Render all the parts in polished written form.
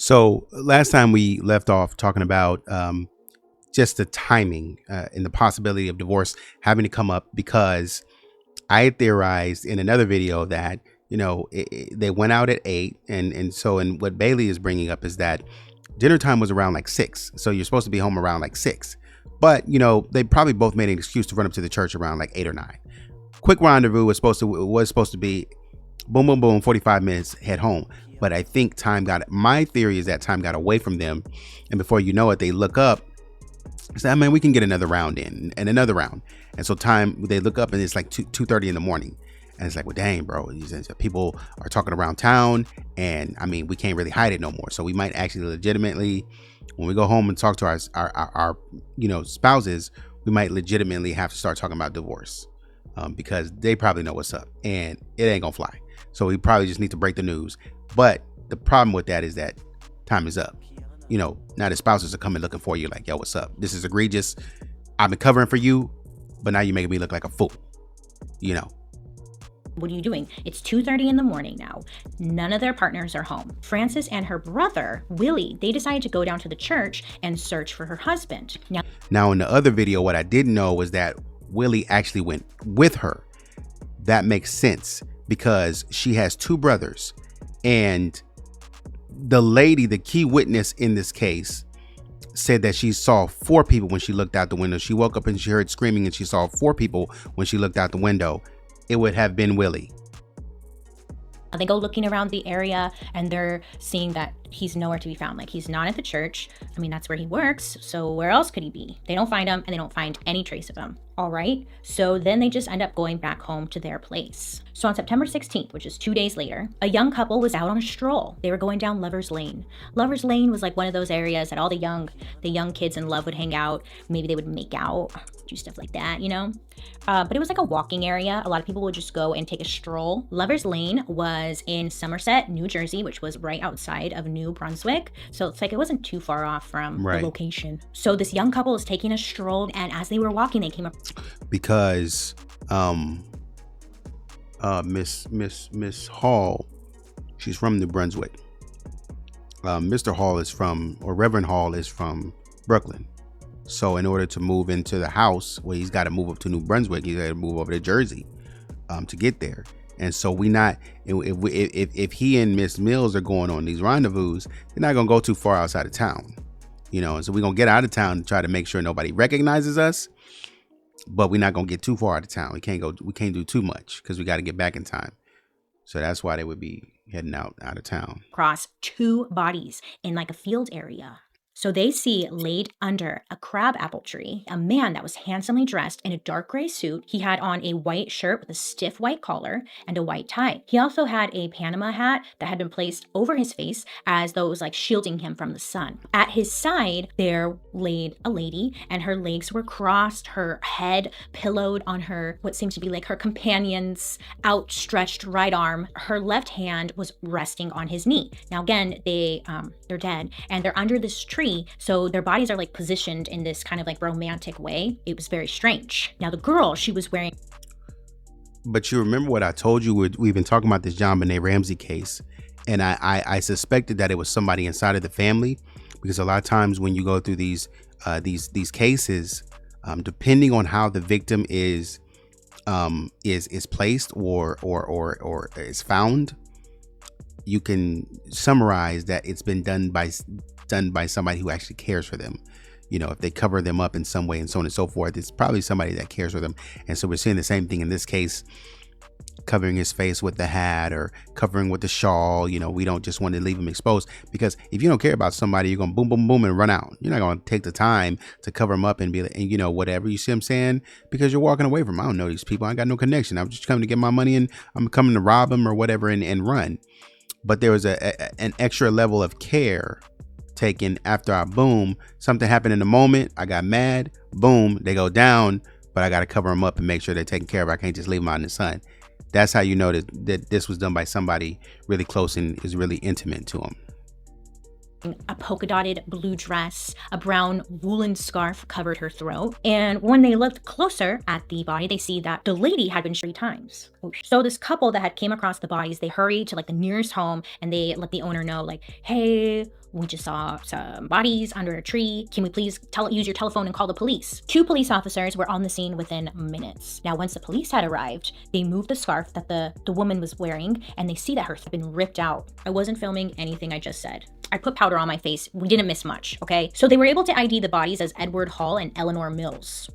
So last time we left off talking about just the timing and the possibility of divorce having to come up because I had theorized in another video that they went out at 8, and what Bailey is bringing up is that dinner time was around like 6, so you're supposed to be home around like 6, but they probably both made an excuse to run up to the church around like 8 or 9. Quick rendezvous was supposed to be boom boom boom 45 minutes, head home. But I think my theory is that time got away from them, and before you know it, they look up, say, man, we can get another round in and another round. And so they look up and it's like 2:30 in the morning, and it's like, well, dang, bro, people are talking around town, and I mean, we can't really hide it no more. So we might actually legitimately, when we go home and talk to our spouses, we might legitimately have to start talking about divorce, because they probably know what's up and it ain't gonna fly. So we probably just need to break the news. But the problem with that is that time is up. Now the spouses are coming looking for you like, yo, what's up? This is egregious. I've been covering for you, but now you're making me look like a fool. What are you doing? It's 2:30 in the morning now. None of their partners are home. Frances and her brother, Willie, they decided to go down to the church and search for her husband. Now in the other video, what I didn't know was that Willie actually went with her. That makes sense because she has 2 brothers, and the lady, the key witness in this case, said that she saw 4 people when she looked out the window. She woke up and she heard screaming, and she saw 4 people when she looked out the window. It would have been Willie. They go looking around the area and they're seeing that he's nowhere to be found. Like, he's not at the church. I mean, that's where he works. So where else could he be? They don't find him, and they don't find any trace of him. All right. So then they just end up going back home to their place. So on September 16th, which is 2 days later, a young couple was out on a stroll. They were going down Lover's Lane. Lover's Lane was like one of those areas that all the young kids in love would hang out. Maybe they would make out, do stuff like that, but it was like a walking area. A lot of people would just go and take a stroll. Lover's Lane was in Somerset, New Jersey, which was right outside of New Brunswick. So it's like it wasn't too far off from the location. So this young couple is taking a stroll, and as they were walking, they came up because Miss Hall, she's from New Brunswick. Mr. Hall is from, or Reverend Hall is from Brooklyn. So in order to move into the house, well, he's got to move up to New Brunswick. He's got to move over to Jersey to get there. And so if he and Miss Mills are going on these rendezvous, they're not going to go too far outside of town, and so we're going to get out of town and try to make sure nobody recognizes us, but we're not going to get too far out of town. We can't do too much because we got to get back in time. So that's why they would be heading out of town. Across 2 bodies in like a field area. So they see laid under a crab apple tree a man that was handsomely dressed in a dark gray suit. He had on a white shirt with a stiff white collar and a white tie. He also had a Panama hat that had been placed over his face as though it was like shielding him from the sun. At his side, there laid a lady, and her legs were crossed, her head pillowed on her, what seemed to be like her companion's outstretched right arm. Her left hand was resting on his knee. Now again, they're dead, and they're under this tree. So their bodies are like positioned in this kind of like romantic way. It was very strange. Now the girl, she was wearing. But you remember what I told you? We've been talking about this JonBenet Ramsey case, and I suspected that it was somebody inside of the family, because a lot of times when you go through these cases, depending on how the victim is placed or is found, you can summarize that it's been done by somebody who actually cares for them. If they cover them up in some way and so on and so forth, it's probably somebody that cares for them. And so we're seeing the same thing in this case, covering his face with the hat or covering with the shawl. We don't just want to leave him exposed, because if you don't care about somebody, you're going to boom, boom, boom and run out. You're not going to take the time to cover them up and be like, and whatever, you see what I'm saying? Because you're walking away from them. I don't know these people. I ain't got no connection. I'm just coming to get my money, and I'm coming to rob them or whatever and run. But there was an extra level of care taken after I boom. Something happened in the moment. I got mad. Boom. They go down, but I got to cover them up and make sure they're taken care of. I can't just leave them out in the sun. That's how you know that this was done by somebody really close and is really intimate to them. A polka dotted blue dress, a brown woolen scarf covered her throat. And when they looked closer at the body, they see that the lady had been 3 times. So this couple that had came across the bodies, they hurried to like the nearest home, and they let the owner know, like, hey, We just saw some bodies under a tree. Can we please use your telephone and call the police? 2 police officers were on the scene within minutes. Now, once the police had arrived, they moved the scarf that the woman was wearing, and they see that her had been ripped out. I wasn't filming anything I just said. I put powder on my face. We didn't miss much, okay? So they were able to ID the bodies as Edward Hall and Eleanor Mills.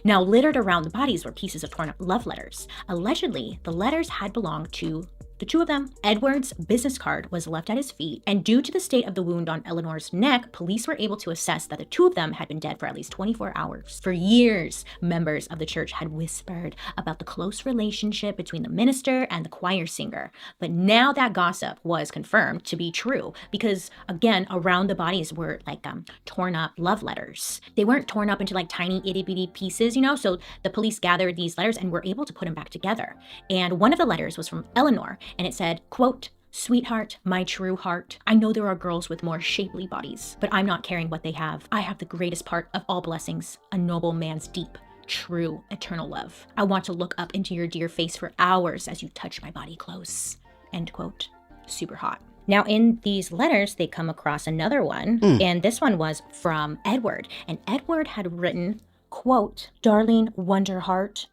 Now, littered around the bodies were pieces of torn up love letters. Allegedly, the letters had belonged to the 2 of them. Edward's business card was left at his feet, and due to the state of the wound on Eleanor's neck, police were able to assess that the 2 of them had been dead for at least 24 hours. For years, members of the church had whispered about the close relationship between the minister and the choir singer. But now that gossip was confirmed to be true, because again, around the bodies were like torn up love letters. They weren't torn up into like tiny itty bitty pieces, so the police gathered these letters and were able to put them back together. And one of the letters was from Eleanor, and it said, quote, "Sweetheart, my true heart, I know there are girls with more shapely bodies, but I'm not carrying what they have. I have the greatest part of all blessings, a noble man's deep, true, eternal love. I want to look up into your dear face for hours as you touch my body close." End quote. Super hot. Now, in these letters, they come across another one, and this one was from Edward. And Edward had written, quote, "Darling Wonderheart."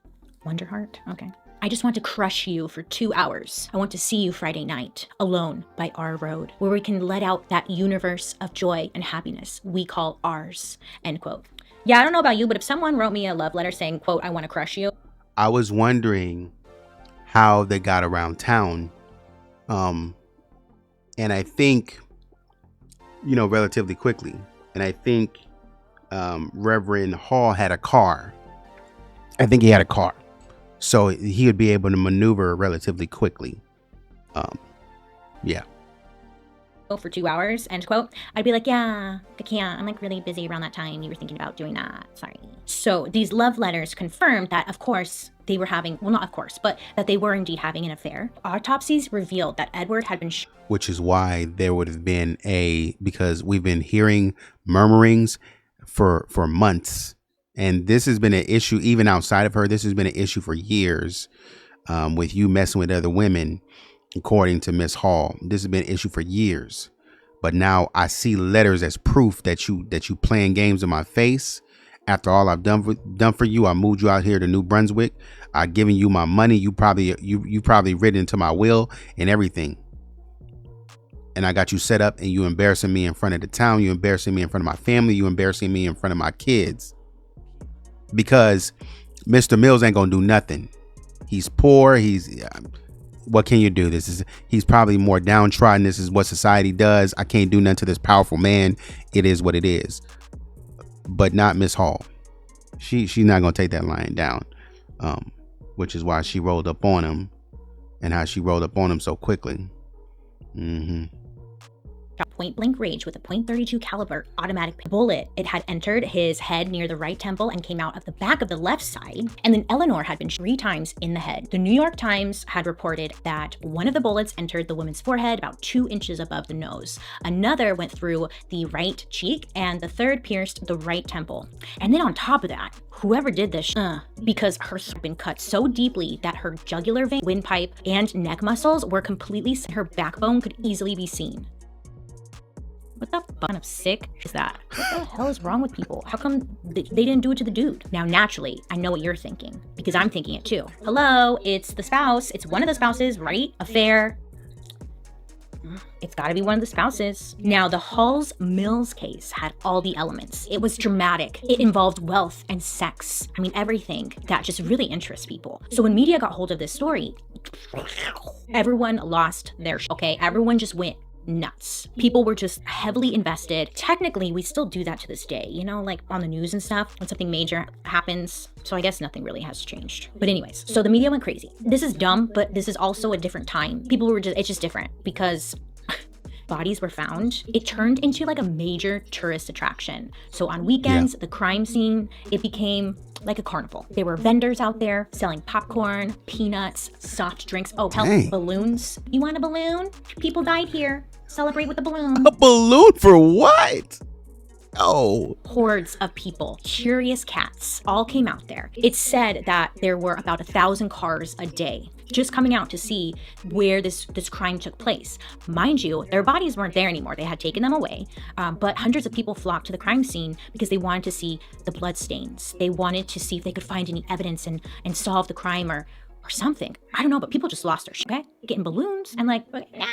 Wonderheart? Okay. "I just want to crush you for 2 hours. I want to see you Friday night, alone by our road, where we can let out that universe of joy and happiness we call ours." End quote. Yeah, I don't know about you, but if someone wrote me a love letter saying, quote, "I want to crush you." I was wondering how they got around town. And I think, relatively quickly. And I think Reverend Hall had a car. I think he had a car. So he would be able to maneuver relatively quickly. Yeah. For 2 hours, end quote. I'd be like, yeah, I can't. I'm like really busy around that time. You were thinking about doing that. Sorry. So these love letters confirmed that, of course, they were having, well, not of course, but that they were indeed having an affair. Autopsies revealed that Edward had been which is why there would have been because we've been hearing murmurings for months. And this has been an issue even outside of her. This has been an issue for years with you messing with other women, according to Miss Hall. This has been an issue for years. But now I see letters as proof that you playing games in my face. After all I've done for you, I moved you out here to New Brunswick. I've given you my money. You probably written into my will and everything. And I got you set up, and you embarrassing me in front of the town. You embarrassing me in front of my family. You embarrassing me in front of my kids. Because Mr. Mills ain't gonna do nothing. He's poor. What can you do? He's probably more downtrodden. This is what society does. I can't do nothing to this powerful man. It is what it is. But not Miss Hall. She's not gonna take that lying down. Which is why she rolled up on him, and how she rolled up on him so quickly. point blank range with a .32 caliber automatic bullet. It had entered his head near the right temple and came out of the back of the left side. And then Eleanor had been 3 times in the head. The New York Times had reported that one of the bullets entered the woman's forehead about 2 inches above the nose. Another went through the right cheek, and the third pierced the right temple. And then on top of that, whoever did this, because her throat had been cut so deeply that her jugular vein, windpipe, and neck muscles were completely, her backbone could easily be seen. What the kind of sick is that? What the hell is wrong with people? How come they didn't do it to the dude? Now, naturally, I know what you're thinking, because I'm thinking it too. Hello, it's the spouse. It's one of the spouses, right? Affair. It's gotta be one of the spouses. Now, the Halls Mills case had all the elements. It was dramatic. It involved wealth and sex. I mean, everything that just really interests people. So when media got hold of this story, everyone lost their okay? Everyone just went nuts. People were just heavily invested. Technically, we still do that to this day, you know, like on the news and stuff when something major happens. So I guess nothing really has changed. But anyways, so the media went crazy. This is dumb, but this is also a different time. People were just, it's just different because bodies were found. It turned into like a major tourist attraction. So on weekends, the crime scene, it became like a carnival. There were vendors out there selling popcorn, peanuts, soft drinks. Oh, hell, balloons. You want a balloon? People died here. Celebrate with a balloon. A balloon for what? Oh, Hordes of people, curious cats, all came out there. It's said that there were about 1,000 cars a day just coming out to see where this crime took place. Mind you, their bodies weren't there anymore. They had taken them away. But hundreds of people flocked to the crime scene because they wanted to see the blood stains. They wanted to see if they could find any evidence and solve the crime or something. I don't know, but people just lost their shit, okay? Getting balloons and like, nah.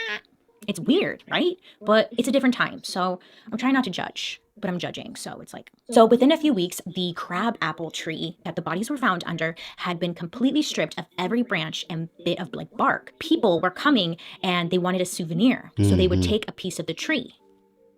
It's weird, right? But it's a different time. So I'm trying not to judge, but I'm judging. So it's like, so within a few weeks, the crab apple tree that the bodies were found under had been completely stripped of every branch and bit of like bark. People were coming and they wanted a souvenir. So they would take a piece of the tree.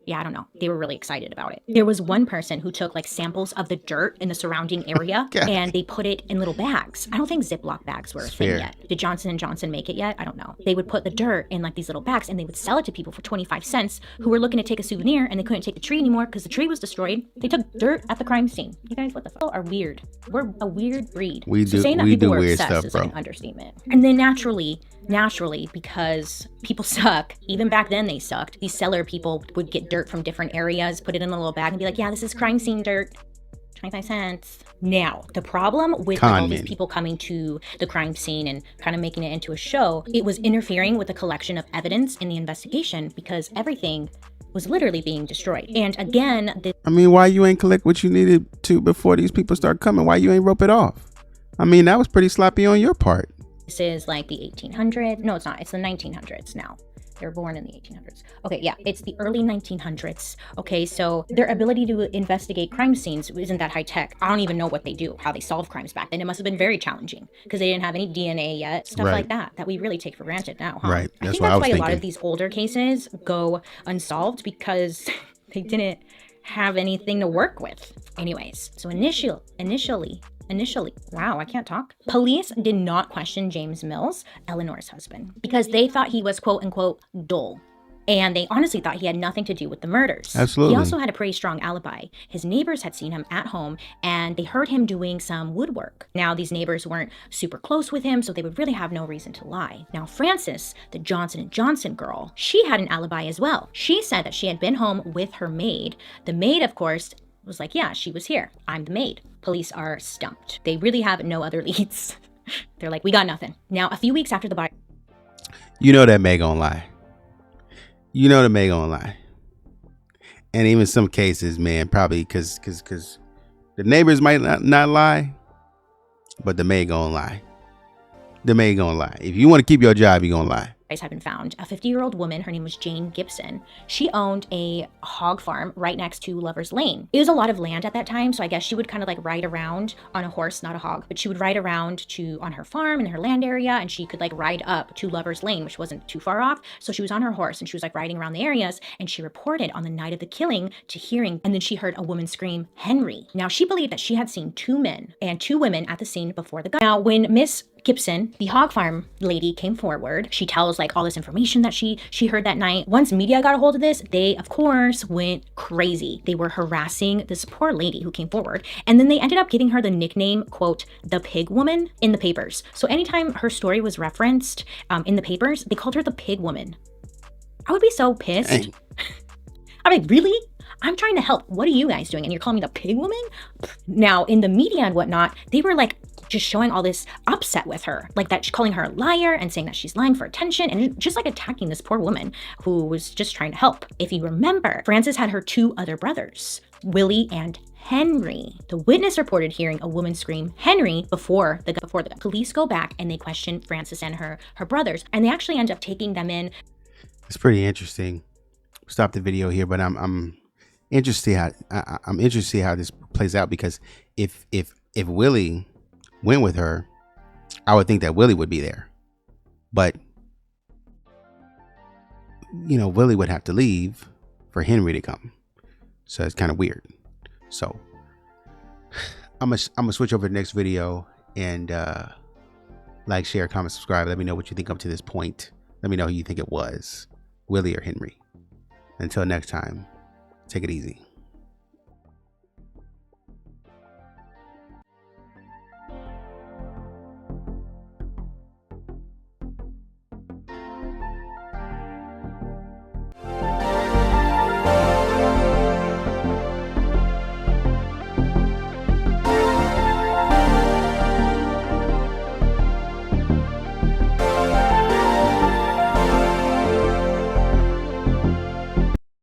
Yeah, I don't know. They were really excited about it. There was one person who took like samples of the dirt in the surrounding area and they put it in little bags. I don't think Ziploc bags were a thing yet. Did Johnson & Johnson make it yet? I don't know. They would put the dirt in like these little bags and they would sell it to people for 25 cents who were looking to take a souvenir and they couldn't take the tree anymore because the tree was destroyed. They took dirt at the crime scene. You guys, what the fuck are weird? We're a weird breed. Saying that people were obsessed stuff, is like an understatement. And then naturally, because people suck, even back then they sucked, these seller people would get dirt from different areas, put it in a little bag and be like, yeah, this is crime scene dirt, 25 cents. Now, the problem with all these people coming to the crime scene and kind of making it into a show, it was interfering with the collection of evidence in the investigation because everything was literally being destroyed. And again, I mean, why you ain't collect what you needed to before these people start coming? Why you ain't rope it off? I mean, that was pretty sloppy on your part. This is like the 1800s. No, it's not. It's the 1900s now. They were born in the 1800s. Okay, yeah, it's the early 1900s. Okay, so their ability to investigate crime scenes isn't that high tech. I don't even know what they do, how they solve crimes back then. It must have been very challenging because they didn't have any DNA yet, stuff like that we really take for granted now, huh? Right. I think that's why a lot of these older cases go unsolved because they didn't have anything to work with. Anyways, so initially, wow, I can't talk. Police did not question James Mills, Eleanor's husband, because they thought he was quote unquote dull. And they honestly thought he had nothing to do with the murders. Absolutely. He also had a pretty strong alibi. His neighbors had seen him at home and they heard him doing some woodwork. Now, these neighbors weren't super close with him, so they would really have no reason to lie. Now, Frances, the Johnson & Johnson girl, she had an alibi as well. She said that she had been home with her maid. The maid, of course, was like, yeah, she was here. I'm the maid. Police are stumped. They really have no other leads. They're like, we got nothing. Now, a few weeks after the body... You know that May gonna lie. You know that May gonna lie. And even some cases, man, probably because the neighbors might not lie, but the May gonna lie. The May gonna lie. If you want to keep your job, you gonna lie. Had been found. A 50-year-old woman, her name was Jane Gibson. She owned a hog farm right next to Lover's Lane. It was a lot of land at that time, so I guess she would kind of like ride around on a horse, not a hog, but she would ride around on her farm in her land area, and she could like ride up to Lover's Lane, which wasn't too far off. So she was on her horse and she was like riding around the areas, and she reported on the night of the killing to hearing, and then she heard a woman scream, "Henry." Now she believed that she had seen 2 men and 2 women at the scene before the gun. Now when Miss Gibson, the hog farm lady, came forward, she tells like all this information that she heard that night. Once media got a hold of this, they of course went crazy. They were harassing this poor lady who came forward, and then they ended up giving her the nickname, quote, the pig woman, in the papers. So anytime her story was referenced in the papers, they called her the pig woman. I would be so pissed. Dang. I'm like, really? I'm trying to help. What are you guys doing? And you're calling me the pig woman? Now, in the media and whatnot, they were like just showing all this upset with her, like that, calling her a liar and saying that she's lying for attention and just like attacking this poor woman who was just trying to help. If you remember, Frances had her 2 other brothers, Willie and Henry. The witness reported hearing a woman scream Henry before the police go back and they question Frances and her brothers, and they actually end up taking them in. It's pretty interesting. Stop the video here, but I'm interested I'm interested how this plays out, because if Willie went with her, I would think that Willie would be there, but you know, Willie would have to leave for Henry to come, so it's kind of weird. So I'm gonna switch over to the next video and like, share, comment, subscribe. Let me know what you think up to this point. Let me know who you think it was, Willie or Henry. Until next time, take it easy.